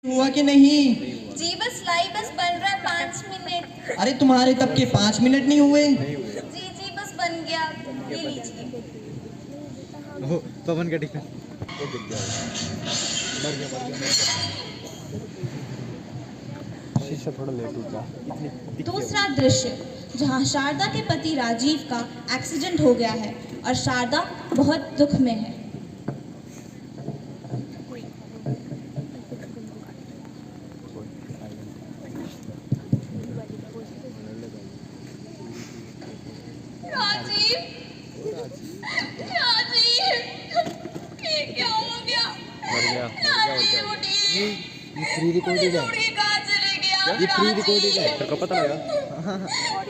हुआ कि नहीं? जी बस लाई, बस बन रहा है 5 मिनट। अरे तुम्हारे तब के 5 मिनट नहीं हुए? जी जी बस बन गया, ये लीजिए। पवन का टिकट शीशा थोड़ा लेट उठा। दूसरा दृश्य जहां शारदा के पति राजीव का एक्सीडेंट हो गया है और शारदा बहुत दुख में है। राजीव, राजीव, ये क्या हो गया? राजीव उठिए। ये प्री रिकॉर्डेड है। छोड़ के कहाँ चले गया? ये प्री रिकॉर्डेड है। तेरे को पता लगा?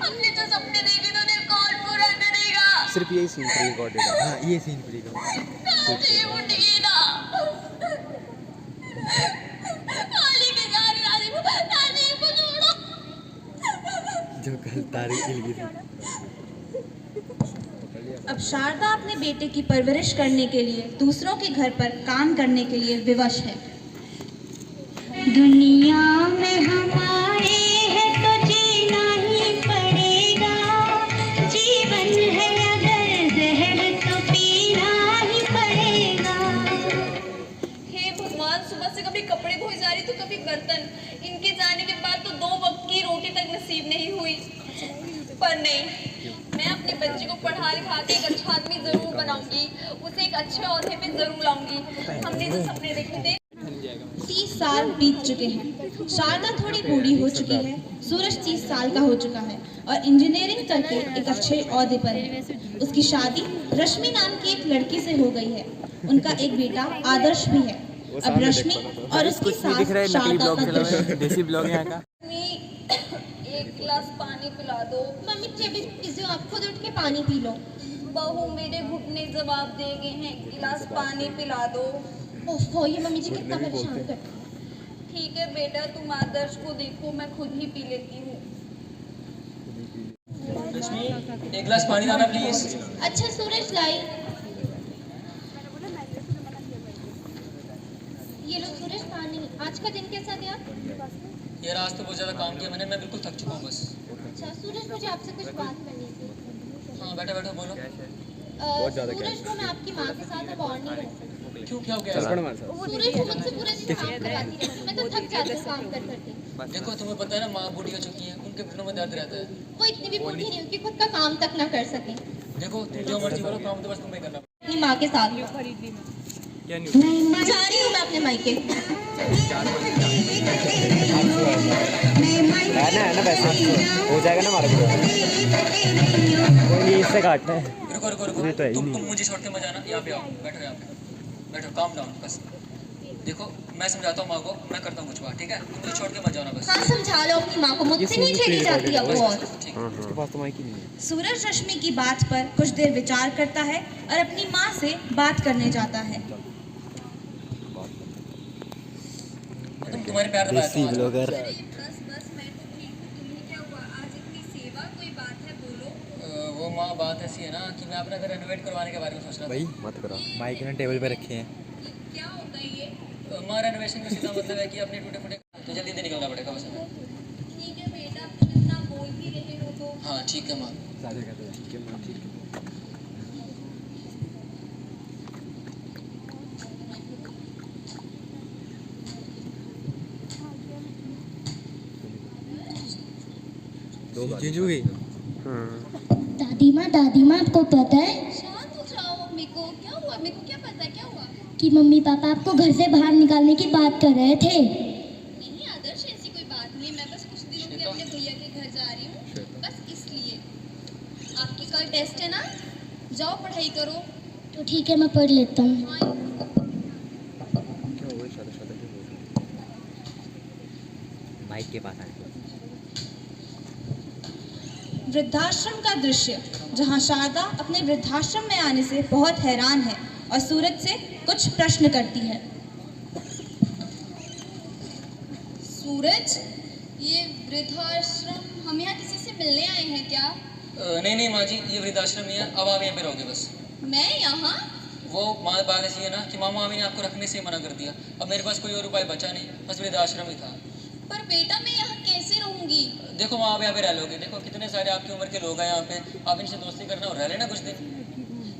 हमने जो सपने देखे थे उन्हें कौन पूरा करेगा? सिर्फ यही सीन प्री रिकॉर्डेड है। हाँ ये सीन प्री रिकॉर्डेड। राजीव उठिए ना। कहाँ लेके जा रहे राजीव? राजीव को छोड़ो। जो कल तारीख हिल गई थी। अब शारदा अपने बेटे की परवरिश करने के लिए दूसरों के घर पर काम करने के लिए विवश है। दुनिया में हमारे है तो जीना ही पड़ेगा, जीवन है अगर जहर तो पीना ही पड़ेगा। हे भगवान, सुबह से कभी कपड़े धोए जा रही तो कभी बर्तन। इनके जाने के बाद तो 2 वक्त की रोटी तक नसीब नहीं हुई। पर नहीं, मैं अपने बच्चे को पढ़ा लिखा के एक अच्छा आदमी जरूर बनाऊंगी, उसे एक अच्छे ओहदे पे जरूर लाऊंगी। हमने जो सपने देखे थे। 30 साल बीत चुके हैं। शारदा थोड़ी बूढ़ी हो चुकी है। सूरज 30 साल का हो चुका है और इंजीनियरिंग करके एक अच्छे ओहदे पर है। उसकी शादी रश्मि नाम की एक लड़की से हो गई है। उनका एक बेटा आदर्श भी है। अब रश्मि और उसकी सास शारदा का दृश्य। देसी ब्लॉग यहाँ का। एक गिलास पानी पिला दो। मम्मी जब आप खुद उठ के पानी पी लो। बहू मेरे घुटने जवाब दे गए हैं, गिलास पानी पिला दो। ओहो, ये मम्मी जी कितना परेशान करती है। ठीक है बेटा, तुम आदर्श को देखो, मैं खुद ही पी लेती हूँ। रश्मि, एक गिलास पानी लाना प्लीज। अच्छा सूरज लाई। ये लो सूरज पानी। आज का दिन कैसा गया? यार आज तो बहुत ज़्यादा काम किया मैंने, मैं बिल्कुल थक चुका हूँ बस। अच्छा सूरज, मुझे आपसे कुछ बात करनी थी। हाँ बैठो बैठो बोलो। सूरज को मैं आपकी माँ के साथ अब और नहीं रह सकती। क्यों, क्या हो गया? सूरज वो मुझसे पूरे दिन काम करवाती रहती है। मैं तो थक जाती हूँ काम कर करके। देखो तुम्हें पता है ना, माँ बूढ़ी हो चुकी है, उनके घुटनों में दर्द रहता है। वो इतनी भी बूढ़ी नहीं हुई कि खुद का काम तक ना कर सके। देखो तुम जो मर्जी करो, काम तो बस तुम्हें करना पड़ेगा। अपनी माँ के साथ जा रही हूँ मैं अपने मायके। है ना वैसे हो जाएगा ना हमारा कोई इससे काटना है। रुको रुको रुको, ये तो है ही तुम नहीं। मुझे छोड़ के मत जाना। यहाँ पे आओ, बैठो यहाँ पे बैठो, काम डाउन बस। देखो मैं समझाता हूँ माँ को, मैं करता हूँ कुछ बात, ठीक है? तुम मुझे छोड़ के मत जाना बस। हाँ समझा लो अपनी माँ को, मुझसे नहीं झेली जाती अब वो और। ठीक उसके पास तो माइक ही नहीं है। सूरज रश्मि की बात पर कुछ देर विचार करता है और अपनी माँ से बात करने जाता है। तुम तुम्हारे प्यार दबाया देसी ब्लॉगर। बस बस मैं तो ठीक हूँ। तुम्हें क्या हुआ? आज इतनी सेवा, कोई बात है बोलो। वो माँ बात ऐसी है ना कि मैं अपना घर रेनोवेट करवाने के बारे में सोच रहा था। भाई मत करो, माइक ने टेबल पे रखे हैं। क्या होता है ये? माँ रेनोवेशन का सीधा मतलब है कि अपने टूटे फूटे तो जल्दी से निकलना पड़ेगा बस। ठीक है बेटा, तुम इतना बोल ही रहे हो तो। हाँ ठीक है माँ। जीजू गई। दादी माँ आपको पता है शांत हो जाओ। मेरे को क्या हुआ? मेरे को क्या पता है क्या हुआ? कि मम्मी पापा आपको घर से बाहर निकालने की बात कर रहे थे। नहीं आदर्श, ऐसी कोई बात नहीं। मैं बस कुछ दिनों के लिए अपने भैया के घर जा रही हूँ, बस इसलिए। आपकी कल टेस्ट है ना, जाओ पढ़ाई करो। तो ठीक है, मैं पढ़ लेता हूँ। हाँ, माइक के पास आए। वृद्धाश्रम का दृश्य जहां शारदा अपने वृद्धाश्रम में आने से बहुत हैरान है और सूरज से कुछ प्रश्न करती है। सूरज, ये वृद्धाश्रम, हम यहाँ किसी से मिलने आए हैं क्या? नहीं नहीं माँ जी, ये वृद्धाश्रम ही है, अब आप यहाँ पे रहोगे बस। मैं यहाँ? वो बात ऐसी है ना कि मामा मामी ने आपको रखने से ही मना कर दिया। अब मेरे पास कोई और उपाय बचा नहीं, बस वृद्धाश्रम ही था। पर बेटा मैं यहाँ कैसे रहूंगी? देखो माँ, आप यहाँ पे रह लोगे। देखो कितने सारे आपकी उम्र के लोग हैं यहाँ पे, आप इनसे दोस्ती करना और रह लेना कुछ दिन।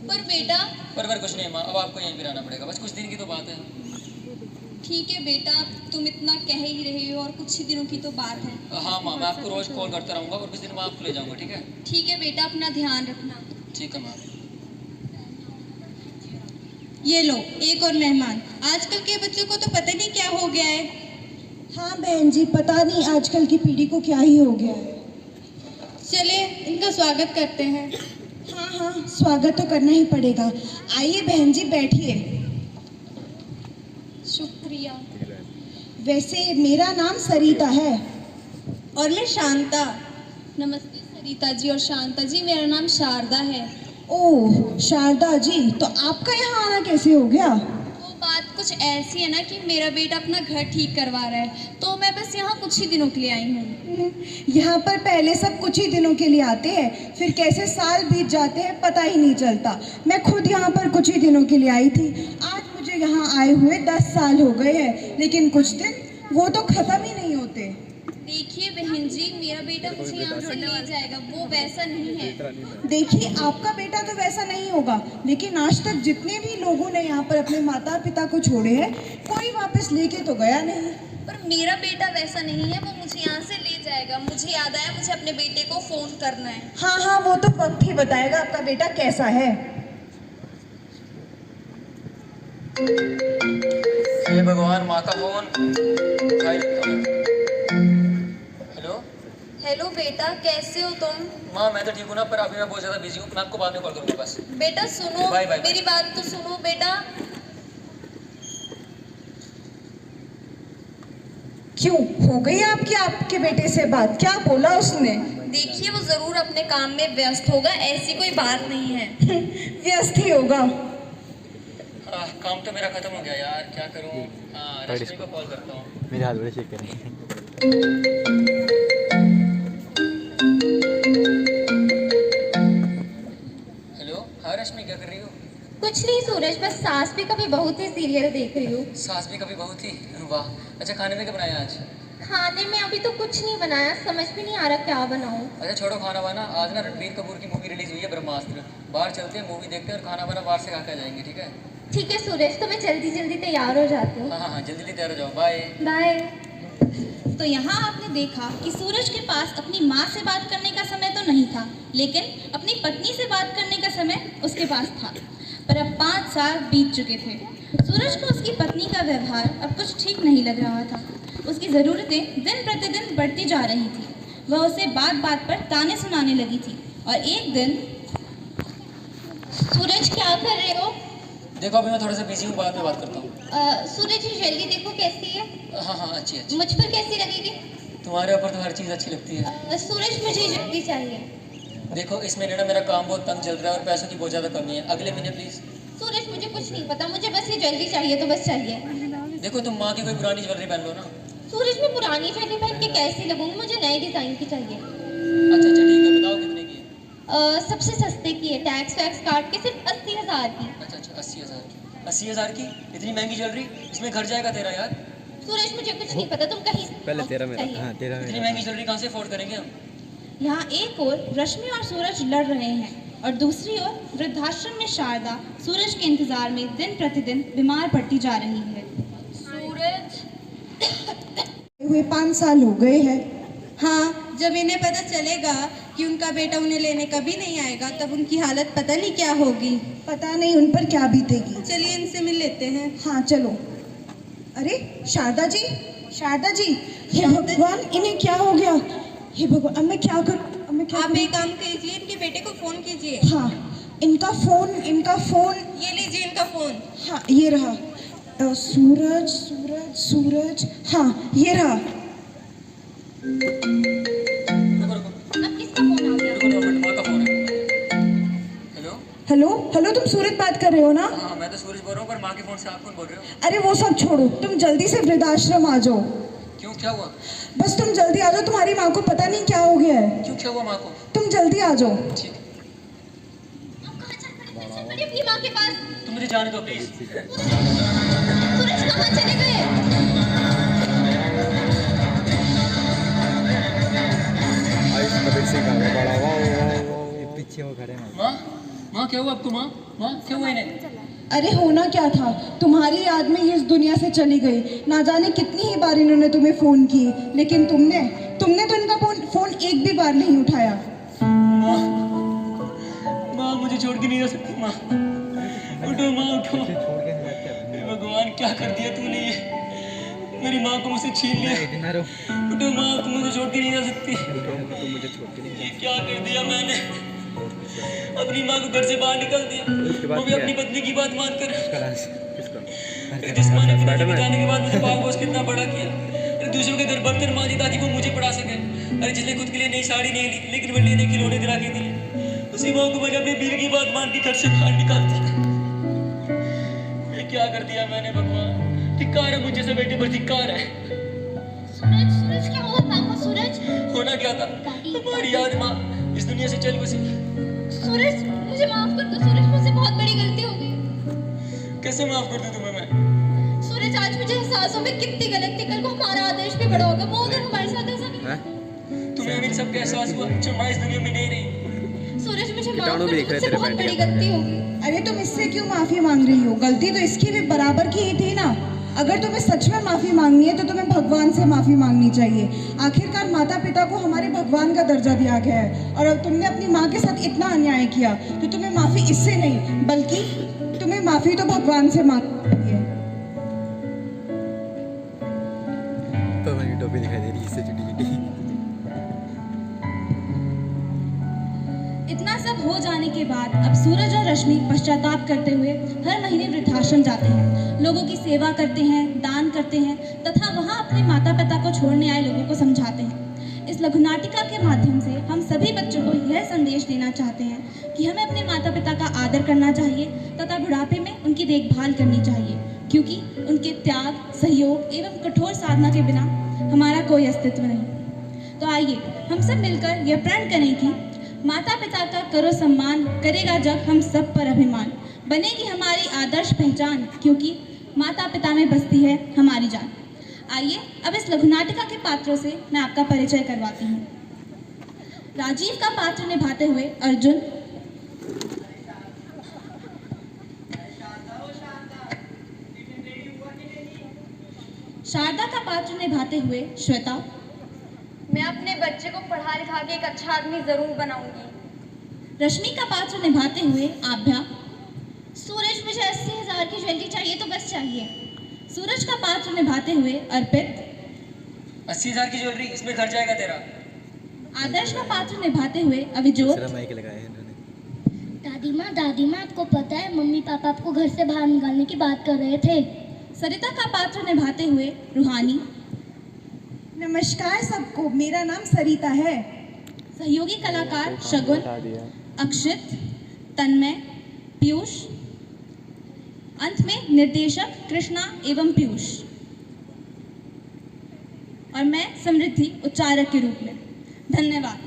पर बेटा पर कुछ नहीं माँ, अब आपको यहीं पे रहना पड़ेगा, बस कुछ दिन की तो बात है। ठीक है बेटा, तुम इतना कह ही रहे हो और कुछ ही दिनों की तो बात है। हाँ माँ, मैं आपको रोज कॉल करता रहूँगा और कुछ दिन मैं आपको ले जाऊँगा, ठीक है? ठीक है बेटा, अपना ध्यान रखना। ठीक है माँ। ये लो एक और मेहमान। आजकल के बच्चों को तो पता नहीं क्या हो गया है। हाँ बहन जी, पता नहीं आजकल की पीढ़ी को क्या ही हो गया है। चलिए इनका स्वागत करते हैं। हाँ हाँ, स्वागत तो करना ही पड़ेगा। आइए बहन जी, बैठिए। शुक्रिया। वैसे मेरा नाम सरिता है। और मैं शांता। नमस्ते सरिता जी और शांता जी, मेरा नाम शारदा है। ओह शारदा जी, तो आपका यहाँ आना कैसे हो गया? वो बात कुछ ऐसी है ना कि मेरा बेटा अपना घर ठीक करवा रहा है, तो मैं बस यहाँ कुछ ही दिनों के लिए आई हूँ। यहाँ पर पहले सब कुछ ही दिनों के लिए आते हैं, फिर कैसे साल बीत जाते हैं पता ही नहीं चलता। मैं खुद यहाँ पर कुछ ही दिनों के लिए आई थी। आज मुझे यहाँ आए हुए 10 साल हो गए हैं, लेकिन कुछ दिन वो तो खत्म ही नहीं होते। देखिए बहन जी, मेरा बेटा मुझे यहाँ से ले जाएगा, वो वैसा नहीं है। देखिए आपका बेटा तो वैसा नहीं होगा, लेकिन आज तक जितने भी लोगों ने यहाँ पर अपने माता पिता को छोड़े हैं, कोई वापस लेके तो गया नहीं। पर मेरा बेटा वैसा नहीं है, वो मुझे यहाँ से ले जाएगा। मुझे याद आया, मुझे अपने बेटे को फोन करना है। हाँ हाँ, वो तो वक्त ही बताएगा आपका बेटा कैसा है। हे भगवान, माँ का फोन। हेलो हेलो बेटा, कैसे हो तुम? माँ, मैं तो ठीक हूँ ना, पर अभी मैं बहुत ज़्यादा बिजी हूँ। मैं आपको बाद में कॉल करूँगा बस। बेटा सुनो, बाय, बाय, बाय। मेरी बात तो सुनो बेटा। क्यों हो गई आपके बेटे से बात? क्या बोला उसने? देखिए वो जरूर अपने काम में व्यस्त होगा, ऐसी कोई बात नहीं है। व्यस्त ही होगा। काम तो मेरा खत्म हो गया यार, क्या करूँ? हाँ, रश्मि को कॉल करता हूँ। मेरे हाथ बड़े शेक करें। हेलो, हाँ रश्मि, क्या कर रही हो? कुछ नहीं सूरज, बस सास भी कभी बहुत ही सीरियल देख रही हूँ। सास भी कभी बहू थी, वाह। अच्छा, खाने में क्या बनाया आज? खाने में अभी तो कुछ नहीं बनाया, समझ भी नहीं आ रहा क्या बनाऊँ। अच्छा छोड़ो खाना वाना, आज ना रणबीर कपूर की मूवी रिलीज हुई है ब्रह्मास्त्र। बाहर चलते हैं, मूवी देखते हैं और खाना वाना बाहर से खा के आ जाएंगे, ठीक है? ठीक है सूरज, तो मैं जल्दी जल्दी तैयार हो जाती हूँ। हाँ हाँ हाँ, जल्दी तैयार हो जाओ, बाय। बाय। तो यहाँ आपने देखा कि सूरज के पास अपनी माँ से बात करने का समय तो नहीं था, लेकिन अपनी पत्नी से बात करने का समय उसके पास था। पर अब 5 साल बीत चुके थे। सूरज को उसकी पत्नी का व्यवहार अब कुछ ठीक नहीं लग रहा था। उसकी ज़रूरतें दिन प्रतिदिन बढ़ती जा रही थी। वह उसे बात बात पर ताने सुनाने लगी थी। और एक दिन, सूरज क्या कर रहे हो? देखो अभी मैं थोड़ा सा बिजी हूँ, बाद में बात करता हूँ। सूरज ये ज्वेलरी देखो कैसी है। हाँ हाँ, अच्छी अच्छी। मुझ पर कैसी लगेगी? तुम्हारे ऊपर तो हर चीज़ अच्छी लगती है। सूरज मुझे ज्वेलरी चाहिए। देखो इस महीने ना मेरा काम बहुत तंग चल रहा है और पैसों की बहुत ज़्यादा कमी है, अगले महीने प्लीज़। सूरज मुझे कुछ नहीं पता, मुझे बस ये ज्वेलरी चाहिए तो बस चाहिए। देखो तुम माँ की कोई पुरानी ज्वेलरी पहन लो ना। सूरज मैं पुरानी ज्वेलरी पहन के कैसी लगूंगी, मुझे नए डिजाइन की चाहिए। अच्छा अच्छा ठीक है, बताओ कितने की है? सबसे सस्ते की है, टैक्स वैक्स काट के सिर्फ 80,000 की। अच्छा अच्छा, 80,000 की। 80,000 की इतनी महंगी ज्वेलरी, इसमें घर जाएगा तेरा यार। सूरज मुझे कुछ नहीं पता, तुम कहीं पहले तेरा मेरा, चाहिए। हाँ तेरा इतनी मेरा। महंगी ज्वेलरी कहाँ से अफोर्ड करेंगे हम? यहाँ एक ओर रश्मि और सूरज लड़ रहे हैं और दूसरी ओर वृद्धाश्रम में शारदा सूरज के इंतजार में दिन प्रतिदिन बीमार पड़ती जा रही है। सूरज, हुए 5 साल हो गए हैं। हाँ, जब इन्हें पता चलेगा कि उनका बेटा उन्हें लेने कभी नहीं आएगा, तब उनकी हालत पता नहीं क्या होगी। पता नहीं उन पर क्या बीतेगी। चलिए इनसे मिल लेते हैं। हाँ चलो। अरे शारदा जी, शारदा जी, हे भगवान इन्हें क्या हो गया? हे भगवान, अब मैं क्या करूं? अब मैं क्या आप करूं? एक काम कीजिए, इनके बेटे को फोन कीजिए। हाँ, इनका फोन। ये लीजिए इनका फोन। हाँ ये रहा। सूरज सूरज सूरज, हाँ ये रहा। रुको रुको अब किसका फोन आ गया? रुको, 2 मिनट, माँ का फोन है। हेलो। हेलो हेलो, तुम सूरज बात कर रहे हो ना? हाँ मैं तो सूरज बोल रहा हूँ, पर माँ के फ़ोन से आप कौन बोल रहे हो? अरे वो सब छोड़ो, तुम जल्दी से वृद्धाश्रम आ जाओ। क्यों, क्या हुआ? बस तुम जल्दी आ जाओ, तुम्हारी माँ को पता नहीं क्या हो गया है। क्यों, क्या हुआ माँ को? तुम जल्दी आ जाओ। ठीक है। मेरी अपनी माँ के पास। तुम मुझे जाने दो प्लीज। सूरज कहाँ चले गए? आयुष कबीर सिंह का बड़ा वाह वाह वाह ये पीछे वो खड़े हैं। माँ माँ क्या हुआ आपको? माँ माँ क्या हुआ इन्हें? अरे होना क्या था, तुम्हारी याद में ये इस दुनिया से चली गई। ना जाने कितनी ही बार इन्होंने तुम्हें फ़ोन किए, लेकिन तुमने तो इनका फ़ोन एक भी बार नहीं उठाया। माँ माँ मुझे छोड़ के नहीं जा सकती। माँ उठो, माँ उठो। हे भगवान क्या कर दिया तूने ये? मेरी माँ को मुझसे छीन लिया। उठो माँ, तुम मुझे छोड़ के नहीं जा सकती। ये क्या कर दिया मैंने? अपनी माँ को घर से बाहर निकाल दिया, वो भी अपनी पत्नी की बात मानकर। जिस्मानी पिताजी के जाने के बाद मुझे बाप को कितना बड़ा किया। अरे दूसरों के घर बर्तन मांजी ताकि वो मुझे पढ़ा सके। अरे जिसने खुद के लिए नई साड़ी नहीं ली लेकिन वो लेने खिलौने दिला के दिए, उसी माँ को मैंने अपनी बीवी की बात मान के घर से बाहर निकाल दिया। ये क्या कर दिया मैंने भगवान? धिक्कार है मुझ जैसे बेटे पर, धिक्कार है। सूरज सूरज क्या हुआ पापा? सूरज होना क्या था? हमारी याद माँ इस दुनिया से चल बसी। सूरज मुझे माफ कर दो सूरज, मुझसे बहुत बड़ी गलती हो गई। कैसे माफ कर दूं तुम्हें मैं? सूरज आज मुझे एहसास हो मैं कितनी गलत थी। कल को हमारा आदर्श भी बड़ा होगा, वो अगर हमारे साथ ऐसा नहीं। तुम्हें अभी सबका एहसास हुआ जो माँ इस दुनिया में नहीं रही। सूरज मुझे माफ कर दो, मुझसे बहुत बड़ी गलती हो गई। अरे तुम इससे क्यों माफ़ी मांग रही हो? गलती तो इसकी भी बराबर की ही थी ना। अगर तुम्हें सच में माफ़ी मांगनी है तो तुम्हें भगवान से माफ़ी मांगनी चाहिए। आखिरकार माता पिता को हमारे भगवान का दर्जा दिया गया है, और अब तुमने अपनी माँ के साथ इतना अन्याय किया तो तुम्हें माफ़ी इससे नहीं बल्कि तुम्हें माफ़ी तो भगवान से मांगनी है। तो मेरी टोपी दिखाई दे रही है इससे छुटी। इतना सब हो जाने के बाद अब सूरज और रश्मि पश्चाताप करते हुए हर महीने वृद्धाश्रम जाते हैं, लोगों की सेवा करते हैं, दान करते हैं तथा वहाँ अपने माता पिता को छोड़ने आए लोगों को समझाते हैं। इस लघु नाटिका के माध्यम से हम सभी बच्चों को यह संदेश देना चाहते हैं कि हमें अपने माता पिता का आदर करना चाहिए तथा बुढ़ापे में उनकी देखभाल करनी चाहिए, क्योंकि उनके त्याग, सहयोग एवं कठोर साधना के बिना हमारा कोई अस्तित्व नहीं। तो आइए हम सब मिलकर यह प्रण करें कि माता पिता का करो सम्मान, करेगा जग हम सब पर अभिमान, बनेगी हमारी आदर्श पहचान, क्योंकि माता पिता में बसती है हमारी जान। आइए अब इस लघु नाटिका के पात्रों से मैं आपका परिचय करवाती हूँ। राजीव का पात्र निभाते हुए अर्जुन, शारदा का पात्र निभाते हुए श्वेता, मैं अपने बच्चे को पढ़ा लिखा के एक अच्छा आदमी जरूर बनाऊंगी। रश्मि का पात्र निभाते हुए आभ्या, सूरज मुझे 80,000 की ज्वेलरी चाहिए तो बस चाहिए। सूरज का पात्र निभाते हुए अर्पित, 80,000 की ज्वेलरी, इसमें खर्च जाएगा तेरा। आदर्श का पात्र निभाते हुए अभिजोत, माइक लगाया है इन्होंने। दादी माँ आपको पता है मम्मी पापा आपको घर से बाहर निकालने की बात कर रहे थे। सरिता का पात्र निभाते हुए रूहानी, नमस्कार सबको, मेरा नाम सरिता है। सहयोगी कलाकार शगुन, अक्षित, तन्मय, पीयूष, अंत में निर्देशक कृष्णा एवं पीयूष, और मैं समृद्धि उच्चारक के रूप में। धन्यवाद।